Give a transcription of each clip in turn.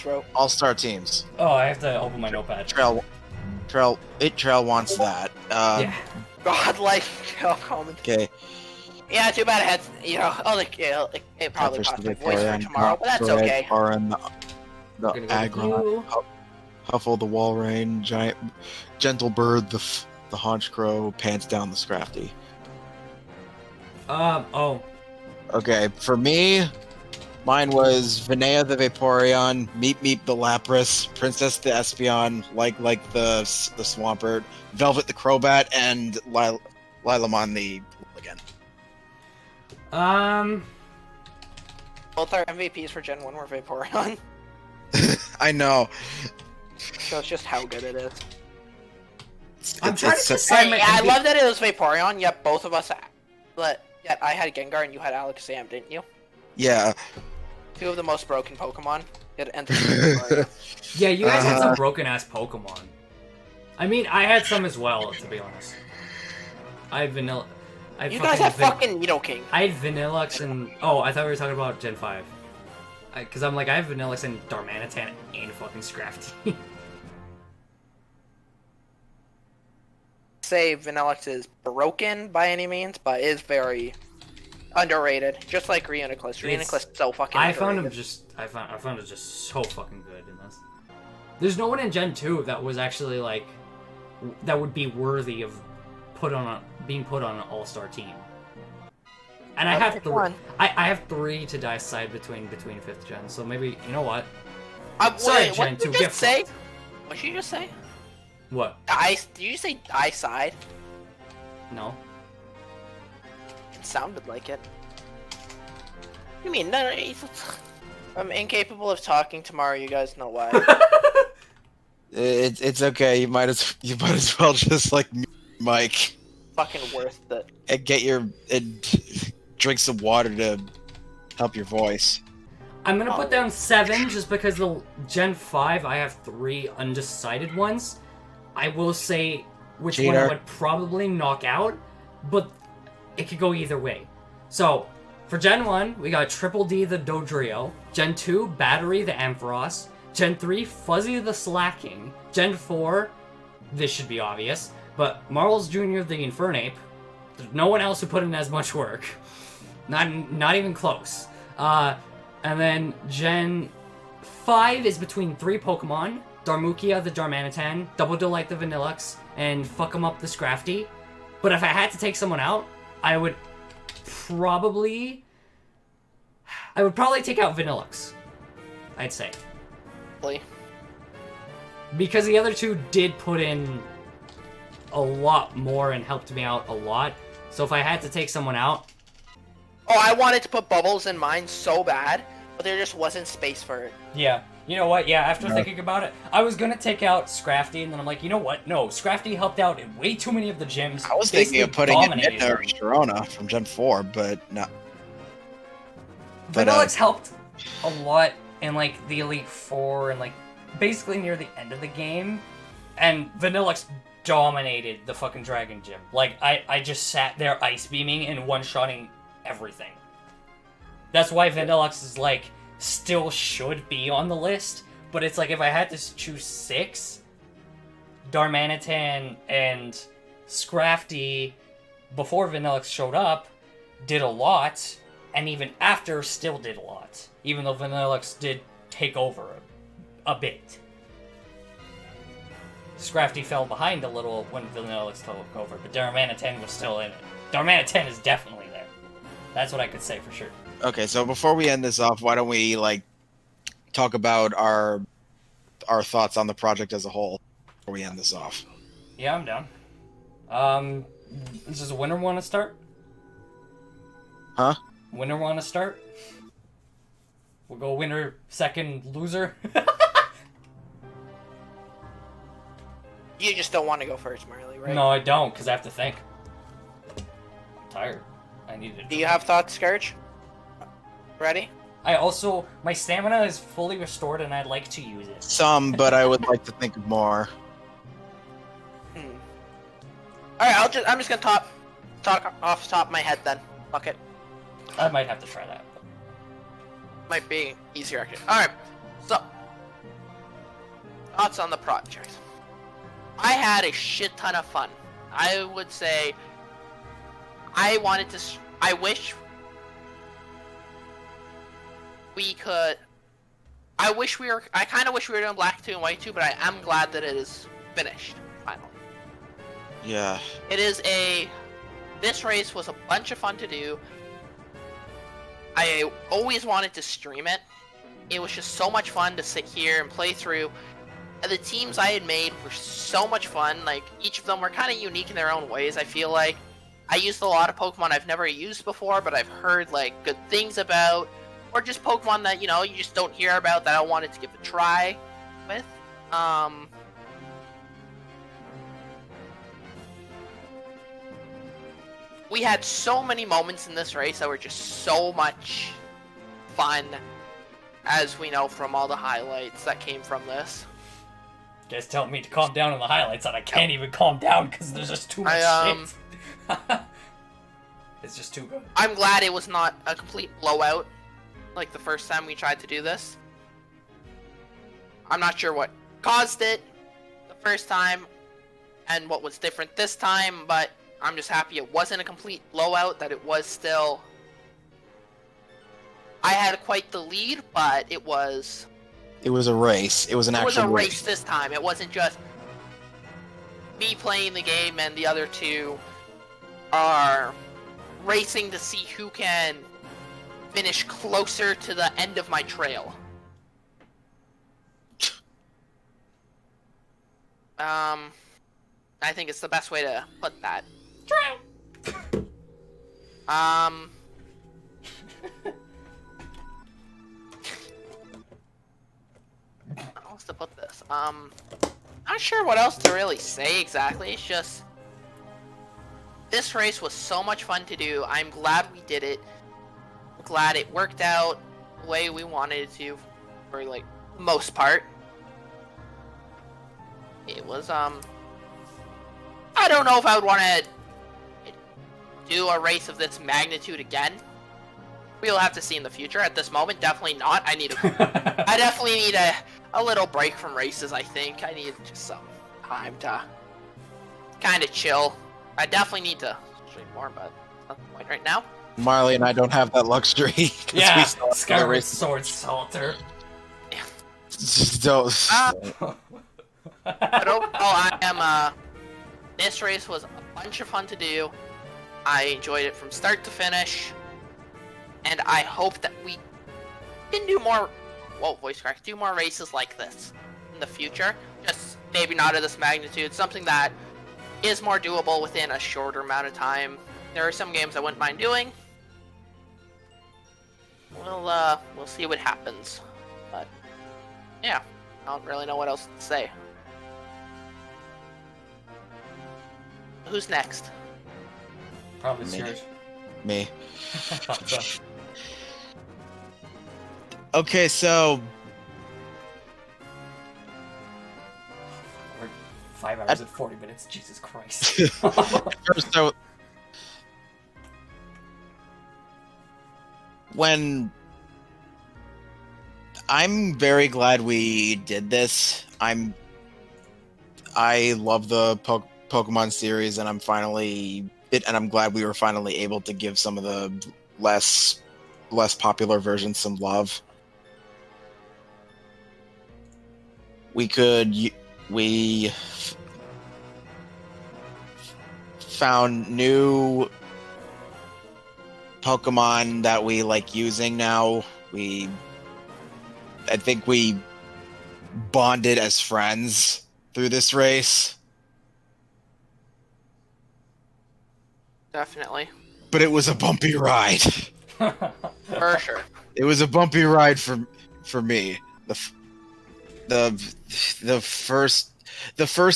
just wrote. All-star teams. Oh, I have to open my notepad. Trail wants that. Yeah. Godlike comment. Okay. Yeah, too bad it had, you know, it probably First cost the a voice for Vaporeon, tomorrow, but that's Vaporeon, okay. Vaporeon, the Gonna go with Aggron, you. Huffle the Walrein, Giant, Gentle Bird, the Haunch Crow, Pants Down the Scrafty. Oh. Okay, for me, mine was Vinea the Vaporeon, Meep Meep the Lapras, Princess the Espeon, like the Swampert, Velvet the Crobat, and Lilamon the Hooligan. Both our MVPs for Gen 1 were Vaporeon, I know. so it's just how good it is. I'm trying to it's decide my I MVP. love that it was Vaporeon, yet both of us, yet I had Gengar and you had Alakazam, didn't you? yeah. Two of the most broken Pokemon. It ended Vaporeon. Yeah, you guys had some broken-ass Pokemon. I mean, I had some as well, to be honest. I had Vanilla... You guys had fucking Nidoking. I had Vanillux and... Oh, I thought we were talking about Gen 5. Because I'm like, I have Vanillux and Darmanitan and fucking Scrafty. Say Vanillux is broken by any means, but is very underrated. Just like Reuniclus. Reuniclus is so fucking I underrated. found him just... I found it just so fucking good in this. There's no one in Gen 2 that was actually, like... That would be worthy of being put on an all-star team. And I have three. I have three to decide between 5th gen. So maybe, you know what? Sorry, wait, Gen what 2. did you just say? What did you just say? What? Did you say die side? No. It sounded like it. You mean no? I'm incapable of talking tomorrow. You guys know why. It's okay. You might as well just like Mike Fucking worth it. and drink some water to help your voice. I'm gonna put down 7 just because the Gen 5 I have 3 undecided ones. I will say which one I would probably knock out, but it could go either way. So for Gen 1, we got Triple D the Dodrio, Gen 2 Battery the Ampharos, Gen 3 Fuzzy the Slacking, Gen 4, this should be obvious, but Marles Jr. the Infernape. There's no one else who put in as much work. Not even close. And then Gen 5 is between 3 Pokemon. Darmukia the Darmanitan, Double Delight the Vanillux, and Fuck 'em Up the Scrafty. But if I had to take someone out, I would probably take out Vanillux. I'd say. Because the other two did put in a lot more and helped me out a lot. So if I had to take someone out... Oh, I wanted to put Bubbles in mine so bad, but there just wasn't space for it. Yeah. You know what? Yeah, after thinking about it, I was gonna take out Scrafty, and then I'm like, you know what? No, Scrafty helped out in way too many of the gyms. I was thinking of putting in dominated Nitna or Sharona from Gen 4, but no. Vanillux helped a lot in, like, the Elite Four and, like, basically near the end of the game. And Vanillux dominated the fucking Dragon Gym. Like, I just sat there ice beaming and one-shotting everything. That's why Vanillux is, like, still should be on the list. But it's like, if I had to choose 6, Darmanitan and Scrafty, before Vanillux showed up, did a lot. And even after, still did a lot. Even though Vanillux did take over a bit. Scrafty fell behind a little when Vanillux took over, but Darmanitan was still in it. Darmanitan is definitely there. That's what I could say for sure. Okay, so before we end this off, why don't we, like, talk about our thoughts on the project as a whole before we end this off? Yeah, I'm down. Does the winner want to start? Huh? Winner want to start? We'll go winner, second, loser. You just don't want to go first, Marley, right? No, I don't, because I have to think. I'm tired. I need to... Do you have thoughts, Scourge? Ready? I also... My stamina is fully restored, and I'd like to use it. Some, but I would like to think of more. Alright, I'm just gonna talk off the top of my head then. Fuck it. I might have to try that. Might be easier actually. Alright, so thoughts on the project. I had a shit ton of fun. I would say I wish we could. I kind of wish we were doing Black 2 and White 2, but I am glad that it is finished, finally. Yeah. This race was a bunch of fun to do. I always wanted to stream it. It was just so much fun to sit here and play through. And the teams I had made were so much fun. Like, each of them were kind of unique in their own ways, I feel like. I used a lot of Pokemon I've never used before, but I've heard, like, good things about. Or just Pokemon that, you know, you just don't hear about that I wanted to give a try with. We had so many moments in this race that were just so much fun, as we know from all the highlights that came from this. You guys telling me to calm down on the highlights, and I can't even calm down because there's just too much shit. It's just too good. I'm glad it was not a complete blowout like the first time we tried to do this. I'm not sure what caused it the first time and what was different this time, but I'm just happy it wasn't a complete blowout, that it was still... I had quite the lead, but it was... It was a race. It was an actual race. Race this time. It wasn't just me playing the game and the other two are racing to see who can finish closer to the end of my trail. I think it's the best way to put that. How else to put this? Not sure what else to really say exactly. It's just, this race was so much fun to do. I'm glad we did it. I'm glad it worked out the way we wanted it to, for like most part. It was I don't know if I would want to do a race of this magnitude again. We'll have to see in the future. At this moment, definitely not. I definitely need a little break from races, I think. I need just some time to kind of chill. I definitely need to stream more, but that's the point right now. Marley and I don't have that luxury. Yeah, Skyward Sword Salter. Yeah. Just don't. But overall, I am, this race was a bunch of fun to do. I enjoyed it from start to finish. And I hope that we can do more, do more races like this in the future. Just maybe not of this magnitude, something that is more doable within a shorter amount of time. There are some games I wouldn't mind doing. We'll see what happens. But, yeah, I don't really know what else to say. Who's next? Probably Scourge. Me. Okay, so we're 5 hours and 40 minutes. Jesus Christ. First, I'm very glad we did this. I love the Pokemon series, and I'm glad we were finally able to give some of the less popular versions some love. We found new Pokemon that we like using now. I think we bonded as friends through this race. Definitely. But it was a bumpy ride. For sure. It was a bumpy ride for me. The first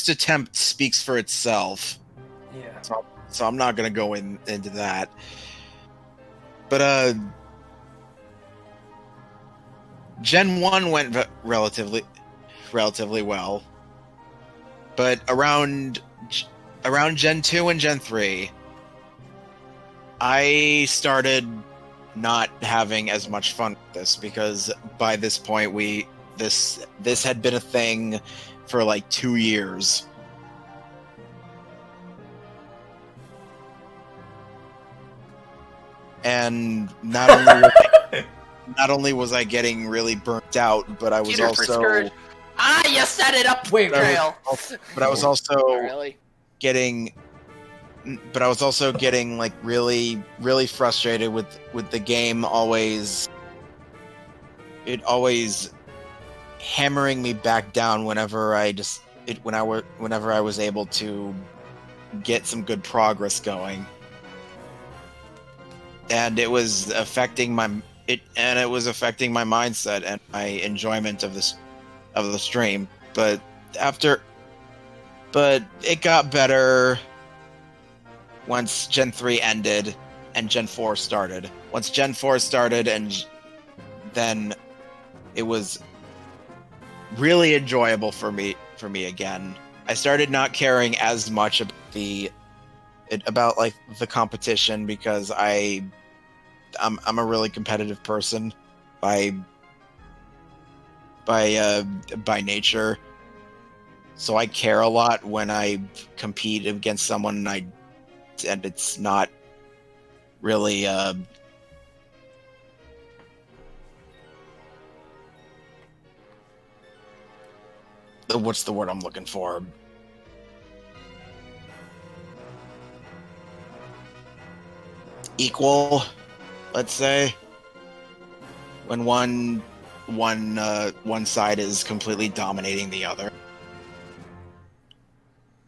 attempt speaks for itself. Yeah. So I'm not gonna go into that. But Gen 1 went relatively well. But around Gen 2 and Gen 3, I started not having as much fun with this, because by this point we this had been a thing for like 2 years. And not only was I getting really burnt out, but I was Cheater for also Scourge. You set it up, Wait, Trail. but I was also Really? getting like really frustrated with the game always hammering me back down whenever I was able to get some good progress going. And it was affecting my mindset and my enjoyment of the stream. But it got better once Gen 3 ended and Gen 4 started. Once Gen 4 started, and then it was really enjoyable for me again. I started not caring as much about like the competition, because I'm a really competitive person by nature. So I care a lot when I compete against someone and it's not really what's the word I'm looking for? Equal, let's say. When one side is completely dominating the other.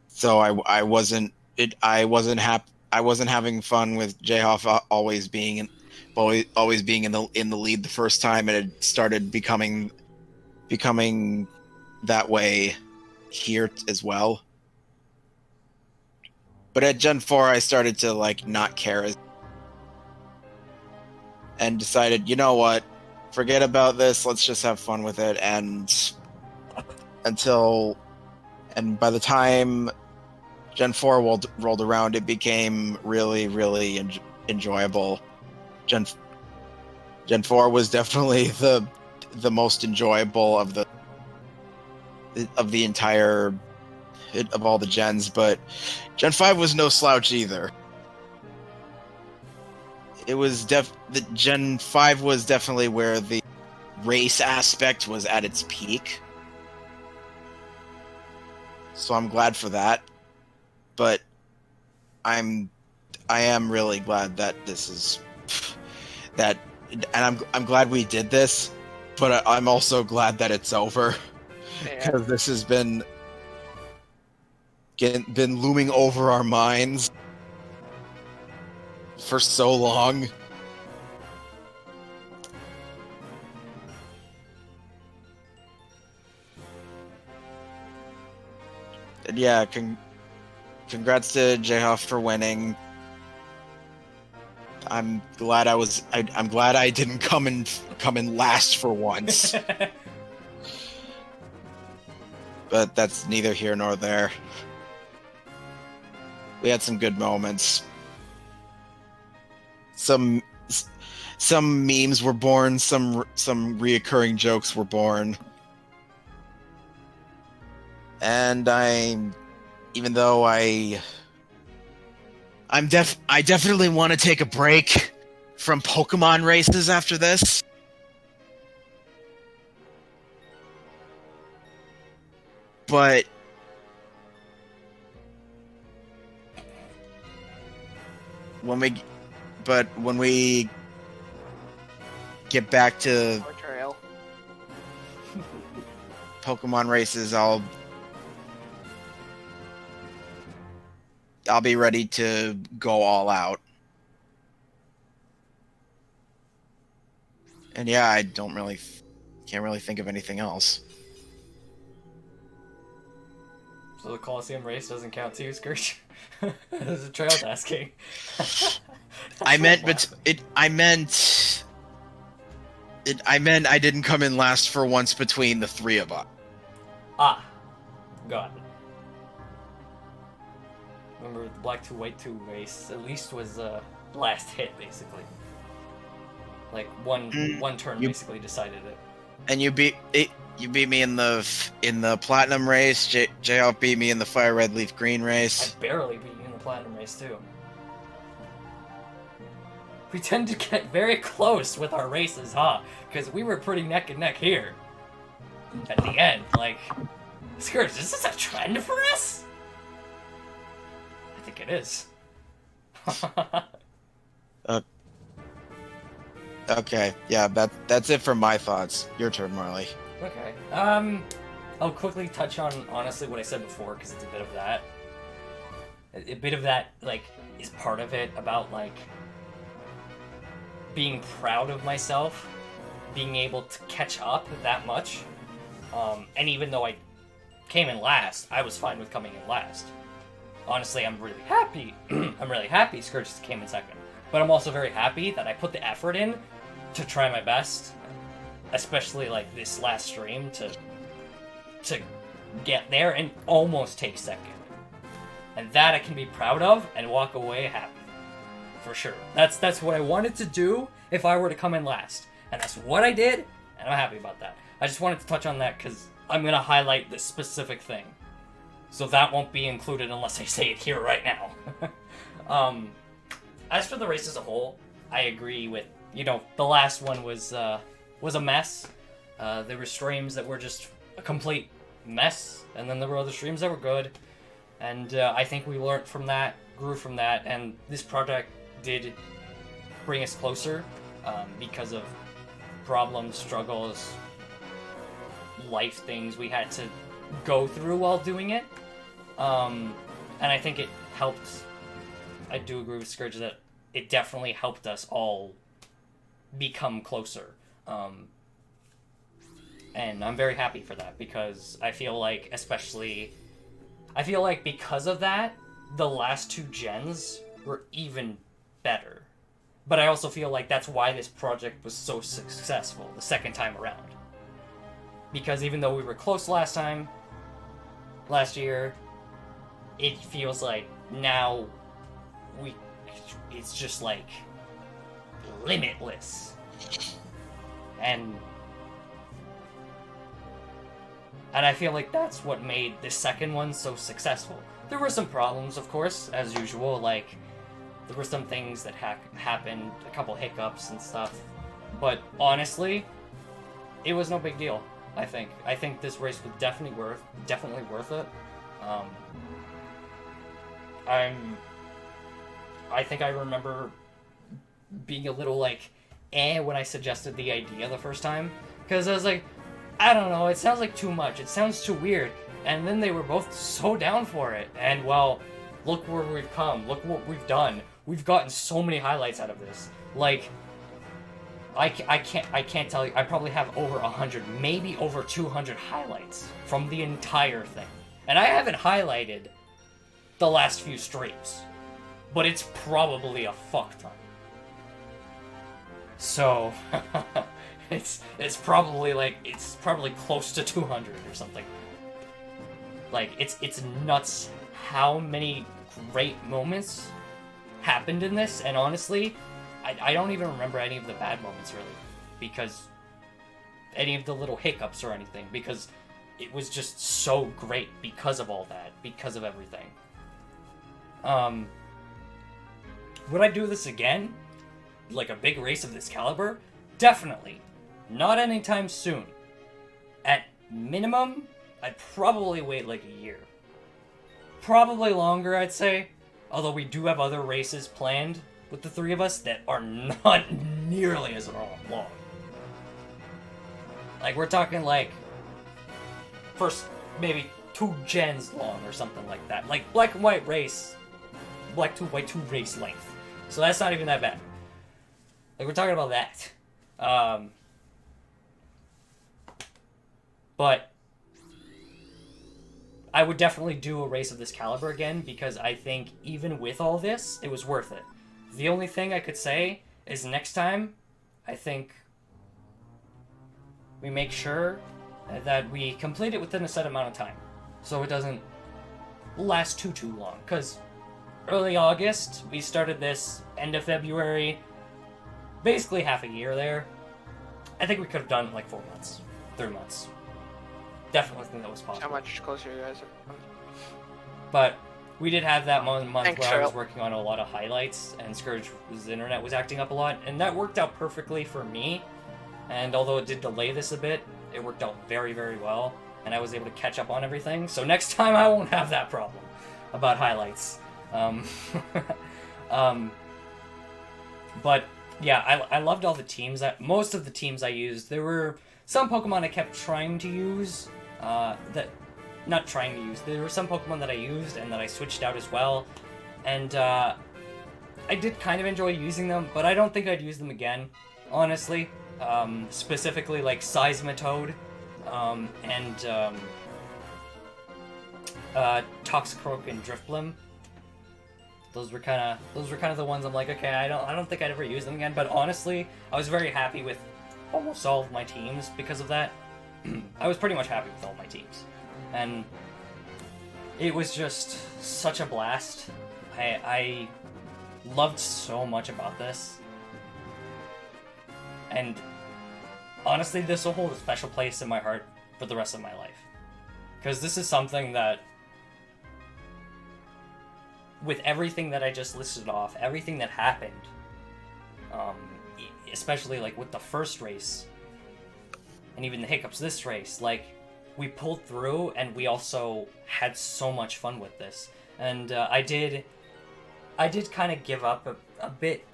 So I wasn't having fun with Jahauf always being in the lead the first time, and it started becoming that way here as well. But at Gen 4 I started to like not care and decided, you know what, forget about this, let's just have fun with it. And by the time Gen 4 rolled around, it became really enjoyable. Gen 4 was definitely the most enjoyable of the entire of all the gens, but Gen 5 was no slouch either. It was the Gen 5 was definitely where the race aspect was at its peak. So I'm glad for that. But I am really glad that this is that, and I'm glad we did this, but I'm also glad that it's over, because this has been looming over our minds for so long. And yeah, congrats to Jahauf for winning. I'm glad I didn't come in last for once. But that's neither here nor there. We had some good moments. Some memes were born, some reoccurring jokes were born. And I definitely want to take a break from Pokemon races after this. But when we get back to Pokemon races, I'll be ready to go all out. And yeah, I can't really think of anything else. So the Coliseum race doesn't count too, Scourge? This is Trail's asking. I meant I didn't come in last for once between the three of us. Ah, got it. Remember, the Black 2 White 2 race at least was last hit, basically. Like one turn basically decided it. And you beat me in the platinum race. Jahauf beat me in the fire red leaf green race. I barely beat you in the platinum race too. We tend to get very close with our races, huh? Because we were pretty neck and neck here. At the end, like, Scourge, is this a trend for us? I think it is. Okay, yeah, that's it for my thoughts. Your turn, Marley. Okay. I'll quickly touch on, honestly, what I said before, because it's a bit of that. A bit of that, like, is part of it about, like, being proud of myself, being able to catch up that much. And even though I came in last, I was fine with coming in last. Honestly, I'm really happy. I'm really happy Scourge came in second. But I'm also very happy that I put the effort in to try my best, especially like this last stream, to get there and almost take second. And that I can be proud of and walk away happy. For sure. That's what I wanted to do if I were to come in last. And that's what I did, and I'm happy about that. I just wanted to touch on that because I'm going to highlight this specific thing. So that won't be included unless I say it here right now. As for the race as a whole, I agree with, the last one was a mess. There were streams that were just a complete mess, and then there were other streams that were good. And I think we learned from that, grew from that, and this project did bring us closer because of problems, struggles, life things we had to go through while doing it. And I think it helped. I do agree with Scourge that it definitely helped us all become closer. And I'm very happy for that because I feel like because of that, the last two gens were even better. But I also feel like that's why this project was so successful the second time around. Because even though we were close last year, it feels like now it's just like limitless. And I feel like that's what made the second one so successful. There were some problems, of course, as usual, like there were some things that happened, a couple hiccups and stuff. But honestly, it was no big deal. I think this race was definitely worth it. I think I remember being a little like, when I suggested the idea the first time, because I was like, I don't know, it sounds like too much, it sounds too weird, and then they were both so down for it, and well, look where we've come, look what we've done, we've gotten so many highlights out of this, like, I can't tell you, I probably have over 100, maybe over 200 highlights from the entire thing, and I haven't highlighted the last few streams, but it's probably a fuck ton. So, it's probably close to 200 or something. Like, it's nuts how many great moments happened in this, and honestly, I don't even remember any of the bad moments, really, because any of the little hiccups or anything, because it was just so great because of all that, because of everything. Would I do this again? Like a big race of this caliber? Definitely. Not anytime soon. At minimum, I'd probably wait like a year. Probably longer, I'd say. Although we do have other races planned with the three of us that are not nearly as long. Like, we're talking like, first maybe 2 gens long or something like that. Like black and white race, black to white 2 race length. So that's not even that bad. Like, we're talking about that. But I would definitely do a race of this caliber again, because I think even with all this, it was worth it. The only thing I could say is next time, I think we make sure that we complete it within a set amount of time, so it doesn't last too long. Because early August, we started this, end of February, basically half a year there. I think we could have done like 4 months. 3 months. Definitely think that was possible. How much closer you guys are? But we did have that month Thanks, where I was Cheryl. working on a lot of highlights, and Scourge's internet was acting up a lot, and that worked out perfectly for me. And although it did delay this a bit, it worked out very, very well, and I was able to catch up on everything. So next time I won't have that problem about highlights. But yeah, I loved all the teams. Most of the teams I used. There were some Pokemon I kept trying to use. Not trying to use. There were some Pokemon that I used and that I switched out as well. And I did kind of enjoy using them, but I don't think I'd use them again, honestly. Specifically like Seismitoad and Toxicroak and Drifblim. Those were kind of the ones I'm like, okay, I don't think I'd ever use them again. But honestly, I was very happy with almost all of my teams because of that. I was pretty much happy with all my teams, and it was just such a blast. I loved so much about this, and honestly, this will hold a special place in my heart for the rest of my life, because this is something that, with everything that I just listed off, everything that happened, especially like with the first race, and even the hiccups this race, like, we pulled through, and we also had so much fun with this. And I did kind of give up a bit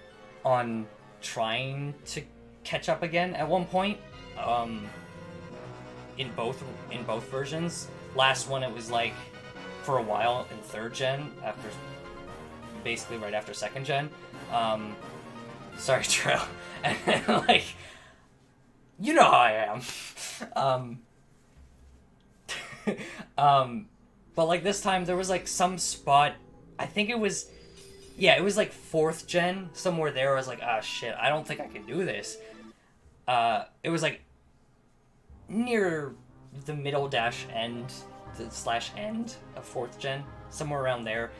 on trying to catch up again at one point, in both versions. Last one, it was like, for a while in 3rd gen, after basically right after 2nd gen. Sorry, Trail. And like, you know how I am. But like this time there was like some spot, I think it was like 4th gen, somewhere there. I was like, ah, shit, I don't think I can do this. It was like near the middle end of 4th gen, somewhere around there.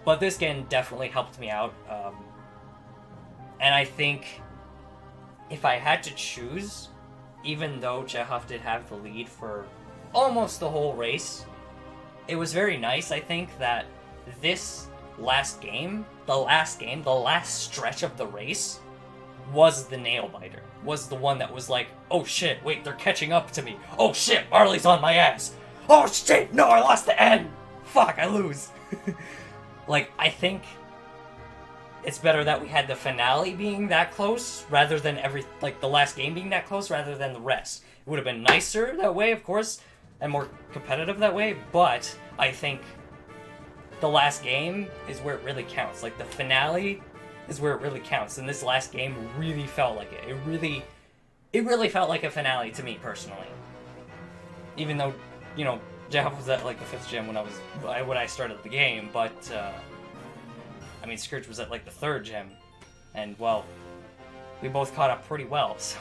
But this game definitely helped me out. And I think if I had to choose, even though Jahauf did have the lead for almost the whole race, it was very nice, I think, that this last game, the last stretch of the race, was the nail biter. Was the one that was like, oh shit, wait, they're catching up to me. Oh shit, Marley's on my ass. Oh shit, no, I lost the end. Fuck, I lose. Like, I think it's better that we had the finale being that close rather than the last game being that close rather than the rest. It would have been nicer that way, of course, and more competitive that way, but I think the last game is where it really counts. Like, the finale is where it really counts, and this last game really felt like it. It really felt like a finale to me, personally. Even though, you know, Jahauf was at like the 5th gen when I started the game, but I mean, Scourge was at like the 3rd gen, and well, we both caught up pretty well, so